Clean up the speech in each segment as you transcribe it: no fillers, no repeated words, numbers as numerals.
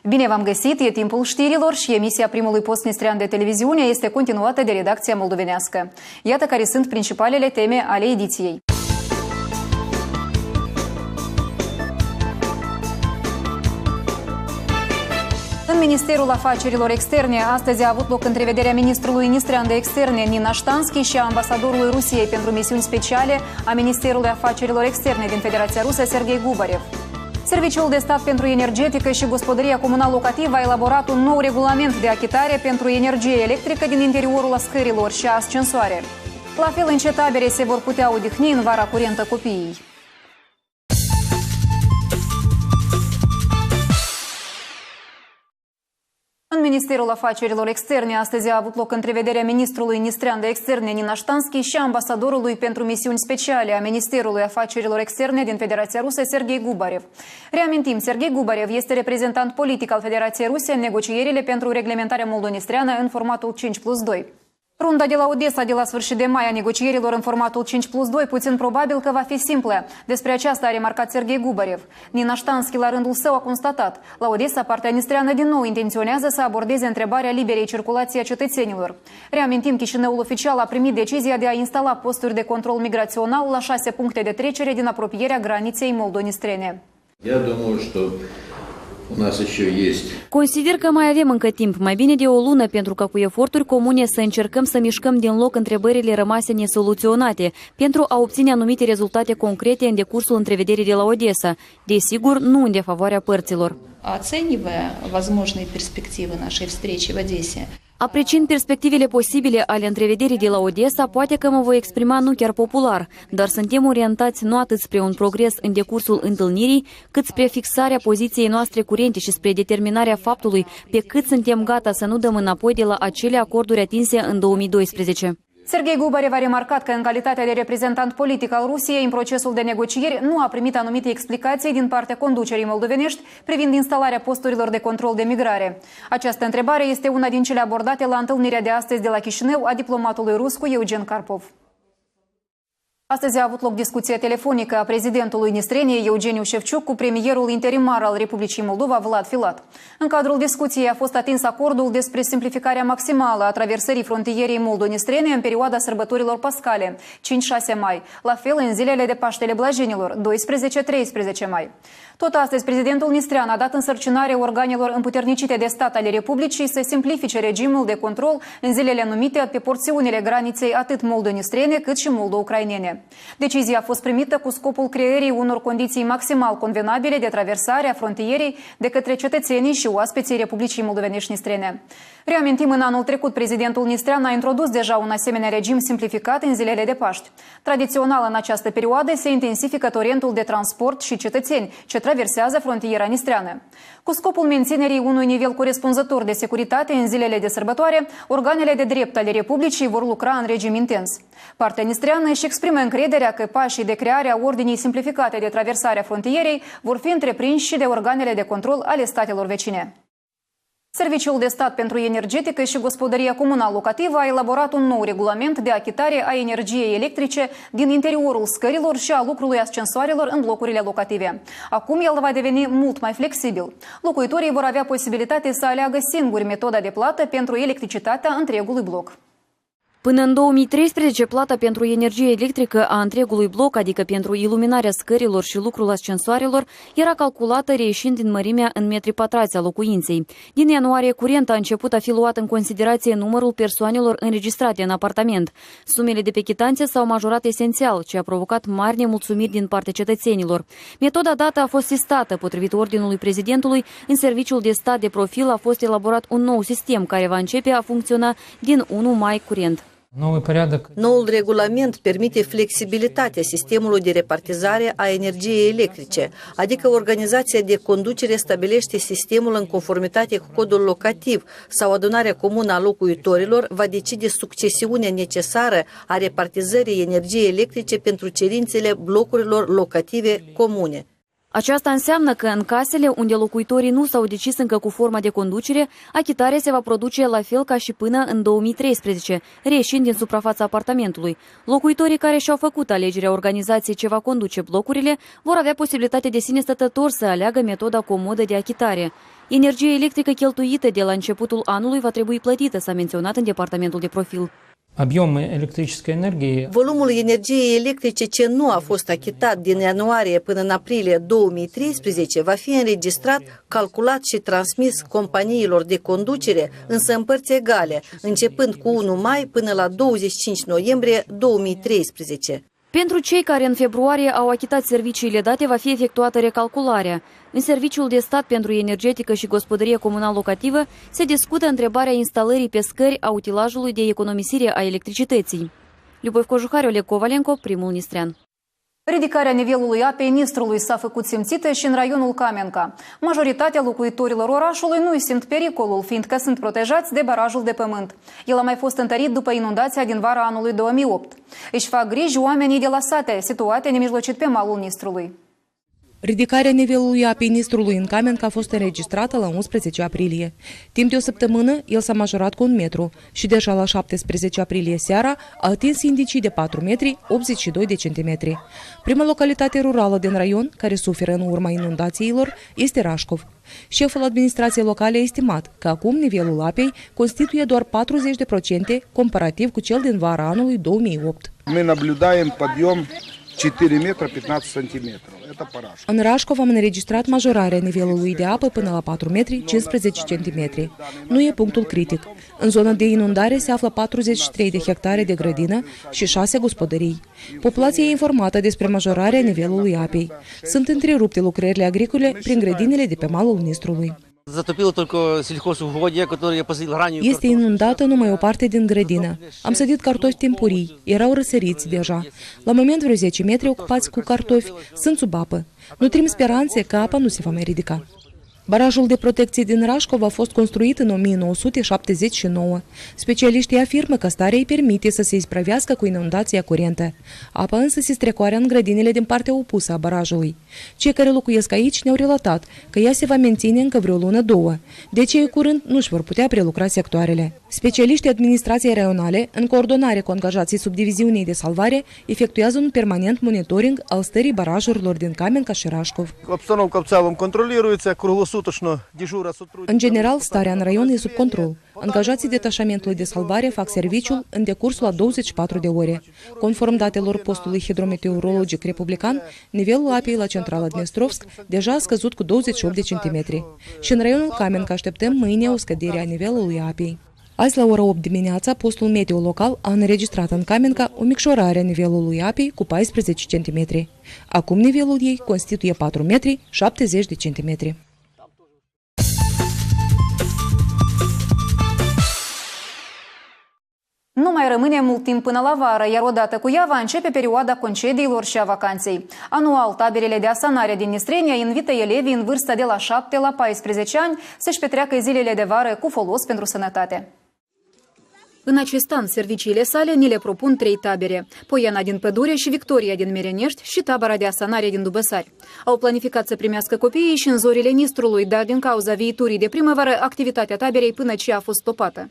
Bine v-am găsit, e timpul știrilor și emisia primului post nistrian de televiziune este continuată de redacția moldovenească. Iată care sunt principalele teme ale ediției. În Ministerul Afacerilor Externe, astăzi a avut loc întrevederea ministrului nistrean de externe Nina Ștanski și a ambasadorului Rusiei pentru misiuni speciale a Ministerului Afacerilor Externe din Federația Rusă, Serghei Gubarev. Serviciul de stat pentru energetică și gospodăria comunal-locativă a elaborat un nou regulament de achitare pentru energie electrică din interiorul scărilor și ascensoare. La fel, în ce tabere se vor putea odihni în vara curentă copiii. În Ministerul Afacerilor Externe, astăzi a avut loc întrevederea ministrului nistrean de externe Nina Ștanski și a ambasadorului pentru misiuni speciale a Ministerului Afacerilor Externe din Federația Rusă, Serghei Gubarev. Reamintim, Serghei Gubarev este reprezentant politic al Federației Ruse în negocierile pentru reglementarea moldonistreană în formatul 5+2. Runda de la Odessa de la sfârșit de mai a negocierilor în formatul 5+2 puțin probabil că va fi simplă. Despre aceasta a remarcat Serghei Gubarev. Nina Ștanski la rândul său a constatat: la Odessa, partea nistreană din nou intenționează să abordeze întrebarea liberei circulații a cetățenilor. Reamintim, Chișinăul oficial a primit decizia de a instala posturi de control migrațional la 6 puncte de trecere din apropierea graniței moldonistrene. Consider că mai avem încă timp, mai bine de o lună, pentru că cu eforturi comune să încercăm să mișcăm din loc întrebările rămase nesoluționate, pentru a obține anumite rezultate concrete în decursul întrevederii de la Odessa, desigur, nu în defavoarea părților. Оценивая возможные перспективы нашей встречи в Одессе, apreciind perspectivele posibile ale întrevederii de la Odessa, poate că mă voi exprima nu chiar popular, dar suntem orientați nu atât spre un progres în decursul întâlnirii, cât spre fixarea poziției noastre curente și spre determinarea faptului pe cât suntem gata să nu dăm înapoi de la acele acorduri atinse în 2012. Serghei Gubarev a remarcat că în calitatea de reprezentant politic al Rusiei în procesul de negocieri nu a primit anumite explicații din partea conducerii moldovenești privind instalarea posturilor de control de migrare. Această întrebare este una din cele abordate la întâlnirea de astăzi de la Chișinău a diplomatului rus cu Eugen Karpov. Astăzi a avut loc discuția telefonică a prezidentului Nistreniei, Eugeniu Șevciuc, cu premierul interimar al Republicii Moldova, Vlad Filat. În cadrul discuției a fost atins acordul despre simplificarea maximală a traversării frontierei moldonistrene în perioada sărbătorilor pascale, 5-6 mai, la fel în zilele de Paștele Blajinilor, 12-13 mai. Tot astăzi, prezidentul nistrean a dat însărcinare organelor împuternicite de stat ale Republicii să simplifice regimul de control în zilele numite pe porțiunile graniței atât moldonistrene cât și moldo-ucrainene. Decizia a fost primită cu scopul creării unor condiții maximal convenabile de traversare a frontierei de către cetățenii și oaspeții Republicii Moldovenești Nistrene. Reamintim, în anul trecut, prezidentul nistrean a introdus deja un asemenea regim simplificat în zilele de Paști. Tradițional, în această perioadă se intensifică torentul de transport și cetățeni ce traversează frontiera nistreană. Cu scopul menținerii unui nivel corespunzător de securitate în zilele de sărbătoare, organele de drept ale Republicii vor lucra în regim intens. Partea nistreană își exprimă încrederea că pașii de creare a ordinii simplificate de traversare a frontierei vor fi întreprinși și de organele de control ale statelor vecine. Serviciul de stat pentru energetică și gospodăria comunal-locativă a elaborat un nou regulament de achitare a energiei electrice din interiorul scărilor și a lucrului ascensoarelor în blocurile locative. Acum el va deveni mult mai flexibil. Locuitorii vor avea posibilitate să aleagă singuri metoda de plată pentru electricitatea întregului bloc. Până în 2013, plata pentru energie electrică a întregului bloc, adică pentru iluminarea scărilor și lucrul ascensoarelor, era calculată reieșind din mărimea în metri pătrați a locuinței. Din ianuarie curent a început a fi luat în considerație numărul persoanelor înregistrate în apartament. Sumele de pe chitanțe s-au majorat esențial, ce a provocat mari nemulțumiri din partea cetățenilor. Metoda dată a fost sistată, potrivit ordinului prezidentului. În serviciul de stat de profil a fost elaborat un nou sistem care va începe a funcționa din 1 mai curent. Noul regulament permite flexibilitatea sistemului de repartizare a energiei electrice, adică organizația de conducere stabilește sistemul în conformitate cu codul locativ sau adunarea comună a locuitorilor va decide succesiunea necesară a repartizării energiei electrice pentru cerințele blocurilor locative comune. Aceasta înseamnă că în casele unde locuitorii nu s-au decis încă cu forma de conducere, achitarea se va produce la fel ca și până în 2013, reieșind din suprafața apartamentului. Locuitorii care și-au făcut alegerea organizației ce va conduce blocurile vor avea posibilitatea de sine stătător să aleagă metoda comodă de achitare. Energia electrică cheltuită de la începutul anului va trebui plătită, s-a menționat în departamentul de profil. Volumul energiei electrice ce nu a fost achitat din ianuarie până în aprilie 2013 va fi înregistrat, calculat și transmis companiilor de conducere, însă în părți egale, începând cu 1 mai până la 25 noiembrie 2013. Pentru cei care în februarie au achitat serviciile date, va fi efectuată recalcularea. În Serviciul de Stat pentru Energetică și Gospodărie Comunal-Locativă se discută întrebarea instalării pe scări a utilajului de economisire a electricității. Любовь Cojuhari, Oleg Kovalenko, Primul Nistrean. Ridicarea nivelului apei Nistrului s-a făcut simțită și în raionul Kamenka. Majoritatea locuitorilor orașului nu simt pericolul, fiindcă sunt protejați de barajul de pământ. El a mai fost întărit după inundația din vara anului 2008. Își fac griji oamenii de la sate, situate nemijlocit pe malul Nistrului. Ridicarea nivelului apei Nistrului în Kamenka a fost înregistrată la 11 aprilie. Timp de o săptămână, el s-a majorat cu 1 metru și deja la 17 aprilie seara a atins indicii de 4 metri 82 de centimetri. Prima localitate rurală din raion care suferă în urma inundațiilor este Rașcov. Șeful administrației locale a estimat că acum nivelul apei constituie doar 40% comparativ cu cel din vara anului 2008. Мы наблюдаем подъем 4 метра 15 сантиметров. Это Парашков. În Rașcov am înregistrat majorarea nivelului de apă până la 4 metri 15 centimetri. Nu e punctul critic. În zona de inundare se află 43 de hectare de grădină și 6 gospodării. Populația e informată despre majorarea nivelului apei. Sunt întrerupte lucrările agricole prin grădinile de pe malul Nistrului. Este inundată numai o parte din grădină. Am sădit cartofi timpurii, erau răsăriți deja. La moment vreo 10 metri ocupați cu cartofi sunt sub apă. Nutrim speranțe că apa nu se va mai ridica. Barajul de protecție din Rașcov a fost construit în 1979. Specialiștii afirmă că starea îi permite să se isprăvească cu inundația curentă. Apa însă se strecoară în grădinile din partea opusă a barajului. Cei care locuiesc aici ne-au relatat că ea se va menține încă vreo lună-două, deci curând nu își vor putea prelucra sectoarele. Specialiștii administrației raionale, în coordonare cu angajații subdiviziunii de salvare, efectuează un permanent monitoring al stării barajurilor din Kamenka și Rașcov. În general, starea în raion e sub control. Angajații detașamentului de salvare fac serviciul în decursul a 24 de ore. Conform datelor postului hidrometeorologic republican, nivelul apei la centrala Dnestrovsk deja a scăzut cu 28 de centimetri. Și în raionul Kamenka așteptăm mâine o scădere a nivelului apei. Azi, la ora 8 dimineața, postul meteo local a înregistrat în Kamenka o micșorare a nivelului apei cu 14 cm. Acum nivelul ei constituie 4 metri 70 de centimetri. Nu mai rămâne mult timp până la vară, iar odată cu ea va începe perioada concediilor și a vacanței. Anual, taberele de asanare din Nistrenia invită elevii în vârstă de la 7 la 14 ani să-și petreacă zilele de vară cu folos pentru sănătate. În acest an, serviciile sale ni le propun 3 tabere: Poiana din Pădure și Victoria din Merenești și tabăra de asanare din Dubăsari. Au planificat să primească copiii și în zorile Nistrului, dar din cauza viiturii de primăvară, activitatea taberei până ce a fost stopată.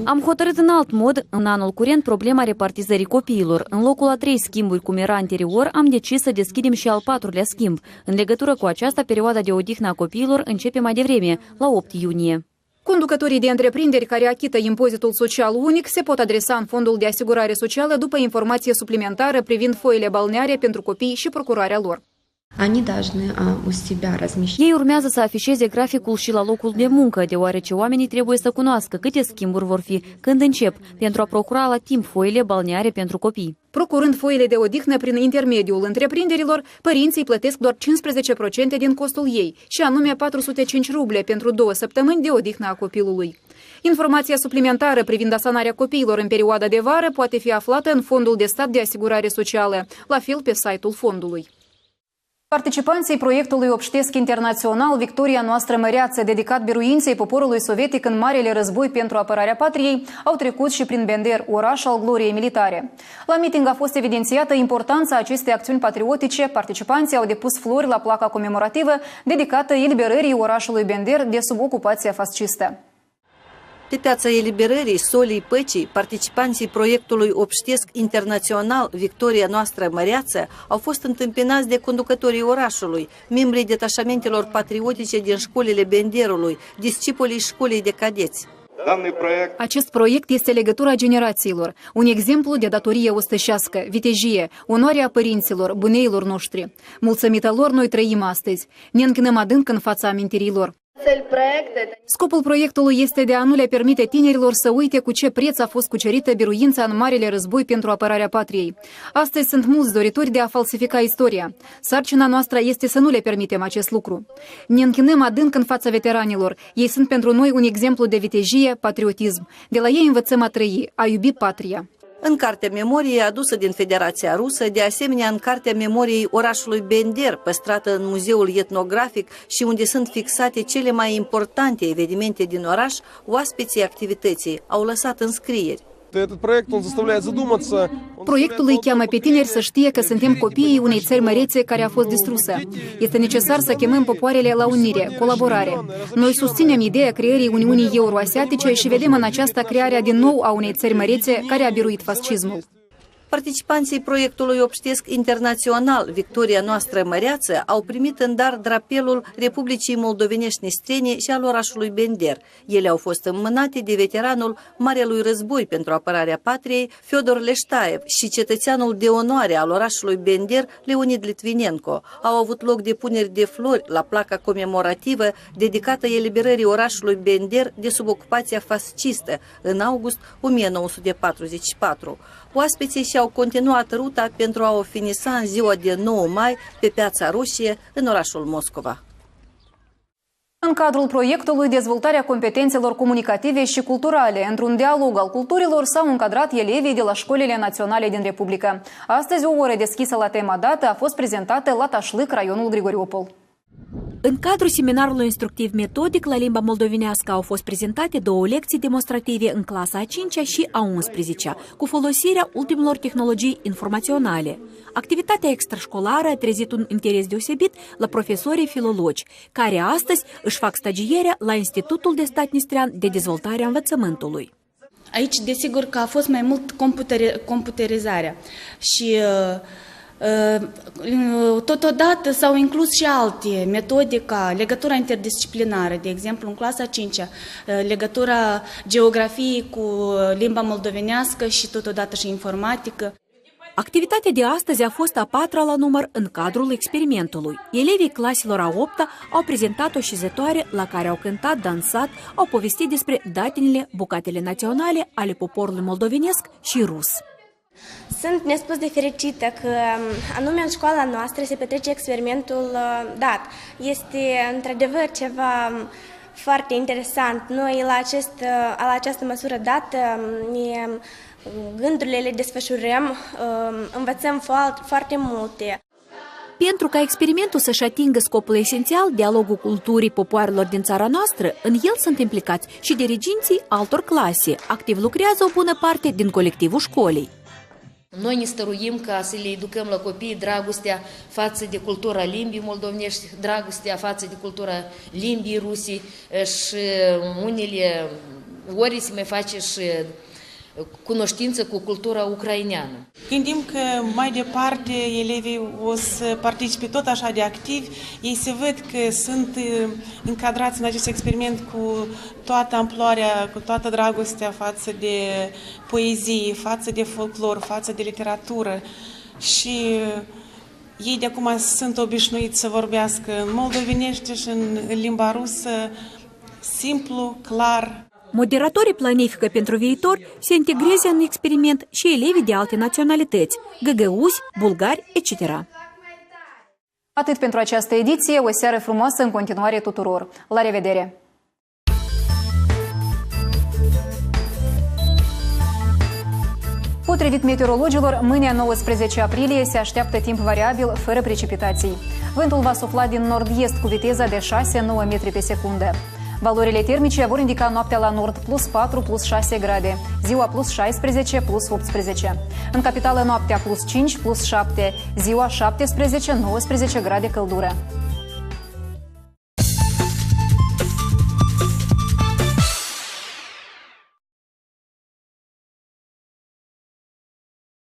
Am hotărât în alt mod, în anul curent, problema repartizării copiilor. În locul a 3 schimburi, cum era anterior, am decis să deschidem și al 4-lea schimb. În legătură cu aceasta, perioada de odihnă a copiilor începe mai devreme, la 8 iunie. Conducătorii de întreprinderi care achită impozitul social unic se pot adresa în Fondul de Asigurare Socială după informație suplimentară privind foile balneare pentru copii și procurarea lor. Ei urmează să afișeze graficul și la locul de muncă, deoarece oamenii trebuie să cunoască câte schimburi vor fi, când încep, pentru a procura la timp foile balneare pentru copii. Procurând foile de odihnă prin intermediul întreprinderilor, părinții plătesc doar 15% din costul ei, și anume 405 ruble pentru 2 săptămâni de odihnă a copilului. Informația suplimentară privind asanarea copiilor în perioada de vară poate fi aflată în Fondul de Stat de Asigurare Socială, la fel pe site-ul fondului. Participanții proiectului obștesc internațional Victoria noastră măreață, dedicat biruinței poporului sovietic în Marele Război pentru apărarea patriei, au trecut și prin Bender, oraș al gloriei militare. La meeting a fost evidențiată importanța acestei acțiuni patriotice. Participanții au depus flori la placa comemorativă dedicată eliberării orașului Bender de sub ocupația fascistă. Pe piața eliberării, solii păcii, participanții proiectului obștesc internațional Victoria noastră măreață au fost întâmpinați de conducătorii orașului, membrii detașamentelor patriotice din școlile Benderului, discipolii școlii de cadeți. Acest proiect este legătura generațiilor, un exemplu de datorie ostășească, vitejie, onoarea părinților, buneilor noștri. Mulțumită lor noi trăim astăzi. Ne închinăm adânc în fața amintirilor. Scopul proiectului este de a nu le permite tinerilor să uite cu ce preț a fost cucerită biruința în Marele Război pentru apărarea patriei. Astăzi sunt mulți doritori de a falsifica istoria. Sarcina noastră este să nu le permitem acest lucru. Ne închinăm adânc în fața veteranilor. Ei sunt pentru noi un exemplu de vitejie, patriotism. De la ei învățăm a trăi, a iubi patria. În cartea memoriei adusă din Federația Rusă, de asemenea în cartea memoriei orașului Bender, păstrată în Muzeul Etnografic și unde sunt fixate cele mai importante evenimente din oraș, oaspeții activității au lăsat înscrieri. Proiectul îi cheamă pe tineri să știe că suntem copiii unei țări mărețe care a fost distrusă. Este necesar să chemăm popoarele la unire, colaborare. Noi susținem ideea creării Uniunii Euroasiatice și vedem în aceasta crearea din nou a unei țări mărețe care a biruit fascismul. Participanții proiectului obștesc internațional Victoria noastră măreață au primit în dar drapelul Republicii Moldovenești Nistrene și al orașului Bender. Ele au fost înmânate de veteranul Marelui Război pentru apărarea patriei, Fiodor Leștaev, și cetățeanul de onoare al orașului Bender, Leonid Litvinenko. Au avut loc depuneri de flori la placa comemorativă dedicată eliberării orașului Bender de sub ocupația fascistă în august 1944. Oaspeții și-au continuat ruta pentru a o finisa în ziua de 9 mai pe Piața Roșie, în orașul Moscova. În cadrul proiectului Dezvoltarea competențelor comunicative și culturale, într-un dialog al culturilor, s-au încadrat elevii de la școlile naționale din Republică. Astăzi, o oră deschisă la tema dată a fost prezentată la Tașlâc, raionul Grigoriupol. În cadrul seminarului instructiv metodic la limba moldovenească au fost prezentate 2 lecții demonstrative în clasa a 5-a și a 11-a, cu folosirea ultimelor tehnologii informaționale. Activitatea extrașcolară a trezit un interes deosebit la profesorii filologi, care astăzi își fac stagierea la Institutul de Stat Nistrean de Dezvoltare a Învățământului. Aici, desigur că a fost mai mult computerizarea și totodată s-au inclus și alte metodica, legătura interdisciplinară, de exemplu în clasa 5-a, legătura geografiei cu limba moldovenească și totodată și informatică. Activitatea de astăzi a fost a 4-a la număr în cadrul experimentului. Elevii claselor a 8-a au prezentat o șezătoare la care au cântat, dansat, au povestit despre datinile, bucatele naționale ale poporului moldovenesc și rus. Sunt nespus de fericită că anume în școala noastră se petrece experimentul dat. Este într-adevăr ceva foarte interesant. Noi la această măsură dată gândurile le desfășurăm, învățăm foarte multe. Pentru ca experimentul să-și atingă scopul esențial, dialogul culturii popoarelor din țara noastră, în el sunt implicați și diriginții altor clase. Activ lucrează o bună parte din colectivul școlii. Noi ne stăruim ca să le educăm la copii dragostea față de cultura limbii moldovenești, dragostea față de cultura limbii rusii și unele ori se mai face și cunoștință cu cultura ucraineană. Gândim că mai departe elevii o să participe tot așa de activi, ei se văd că sunt încadrați în acest experiment cu toată amploarea, cu toată dragostea față de poezie, față de folclor, față de literatură și ei de acum sunt obișnuiți să vorbească în moldovenește și în limba rusă, simplu, clar. Moderatorii planifică pentru viitor să integreze în experiment și elevii de alte naționalități, găgăuzi, bulgari, etc. Atât pentru această ediție, o seară frumoasă în continuare tuturor. La revedere! Potrivit meteorologilor, mâine 19 aprilie se așteaptă timp variabil, fără precipitații. Vântul va sufla din nord-est cu viteza de 6-9 metri pe secundă. Valorile termice vor indica noaptea la nord plus 4, plus 6 grade, ziua plus 16, plus 18. În capitală noaptea plus 5, plus 7, ziua 17-19 grade căldură.